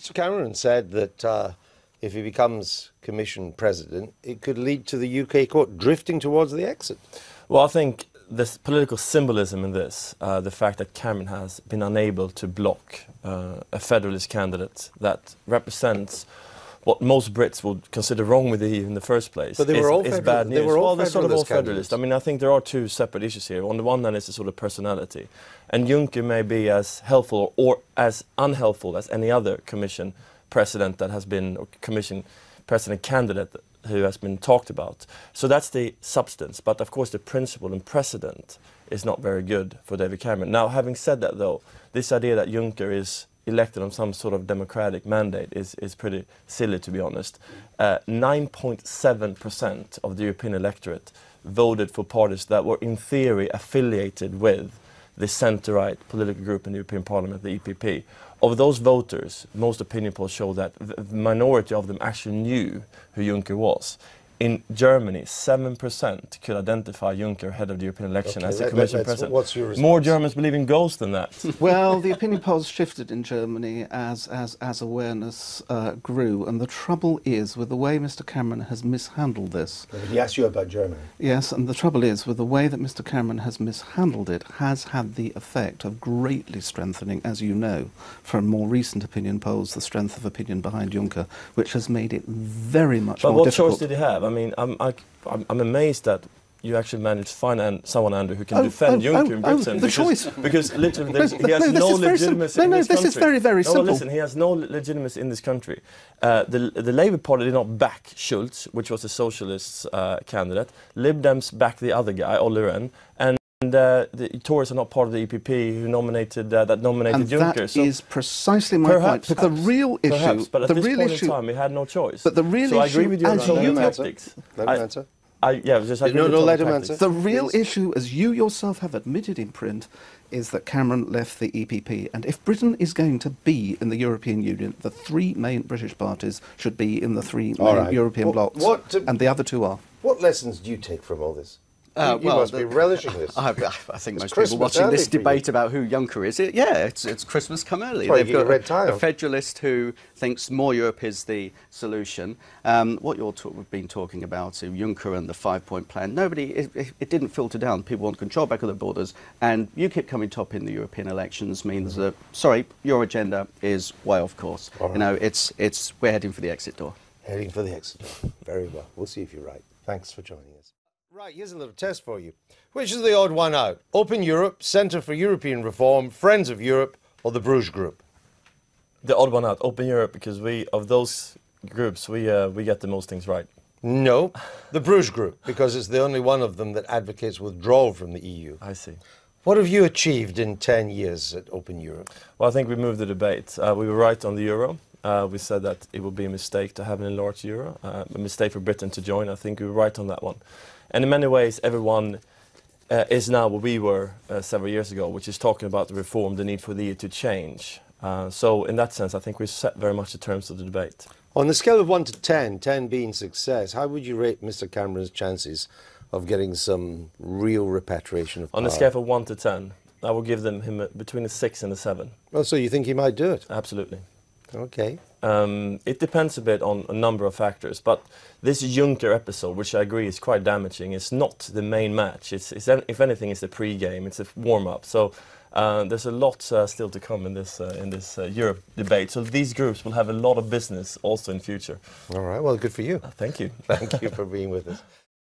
Mr. Cameron said that if he becomes Commission President, it could lead to the UK court drifting towards the exit. Well, I think this political symbolism in this, the fact that Cameron has been unable to block a federalist candidate that represents what most Brits would consider wrong with the EU in the first place, but they were all bad news. They were all they're sort of all federalist. federalist. I mean, I think there are two separate issues here. On the one hand, it's a sort of personality, and Juncker may be as helpful or as unhelpful as any other Commission President that has been, or Commission President candidate who has been talked about. So that's the substance, but of course the principle and precedent is not very good for David Cameron. Now, having said that though, this idea that Juncker is elected on some sort of democratic mandate is pretty silly, to be honest. 9.7% of the European electorate voted for parties that were in theory affiliated with the centre-right political group in the European Parliament, the EPP. Of those voters, most opinion polls show that the minority of them actually knew who Juncker was. In Germany, 7% could identify Juncker, head of the European election, as the Commission President. What's your response? More Germans believe in ghosts than that. Well, the opinion polls shifted in Germany as awareness grew, and the trouble is with the way Mr. Cameron has mishandled this. He asked you about Germany. Yes, and the trouble is with the way that Mr. Cameron has mishandled it has had the effect of greatly strengthening, as you know, from more recent opinion polls, the strength of opinion behind Juncker, which has made it very much more difficult. But what choice did he have? I mean, I'm amazed that you actually managed to find someone, Andrew, who can defend Juncker in Britain. Because literally he has no legitimacy in this country. This is very, very simple. Listen, he has no legitimacy in this country. The Labour Party did not back Schulz, which was the Socialists' candidate. Lib Dems backed the other guy, Olli Rehn, and the Tories are not part of the EPP who nominated Juncker. That is precisely my point. But the real issue, perhaps, but at this point in time, we had no choice. But the real issue, I agree with you on tactics. Let him answer. Let him answer. The real issue, as you yourself have admitted in print, is that Cameron left the EPP. And if Britain is going to be in the European Union, the three main British parties should be in the three main European blocs, and the other two are. What lessons do you take from all this? You must be relishing this. I think most people watching this debate about who Juncker is, it's Christmas come early. They've got a federalist who thinks more Europe is the solution. What we've been talking about, Juncker and the 5-point plan, it didn't filter down. People want control back of the borders, and UKIP coming top in the European elections means that, sorry, your agenda is way off course. Right. You know, we're heading for the exit door. Heading for the exit door. Very well. We'll see if you're right. Thanks for joining us. Right, here's a little test for you. Which is the odd one out? Open Europe, Centre for European Reform, Friends of Europe, or the Bruges Group? The odd one out, Open Europe, because of those groups, we get the most things right. No, the Bruges Group, because it's the only one of them that advocates withdrawal from the EU. I see. What have you achieved in 10 years at Open Europe? Well, I think we moved the debate. We were right on the euro. We said that it would be a mistake to have an enlarged euro, a mistake for Britain to join. I think we were right on that one. And in many ways, everyone is now where we were several years ago, which is talking about the reform, the need for the EU to change. So in that sense, I think we've set very much the terms of the debate. On the scale of 1 to 10, 10 being success, how would you rate Mr. Cameron's chances of getting some real repatriation of power? On the scale of 1 to 10, I will give him between a 6 and a 7. Oh, so you think he might do it? Absolutely. Okay. It depends a bit on a number of factors, but this Juncker episode, which I agree is quite damaging, is not the main match. If anything, it's the pre-game, it's a warm-up. So there's a lot still to come in this Europe debate. So these groups will have a lot of business also in future. All right, well, good for you. Thank you. Thank you for being with us.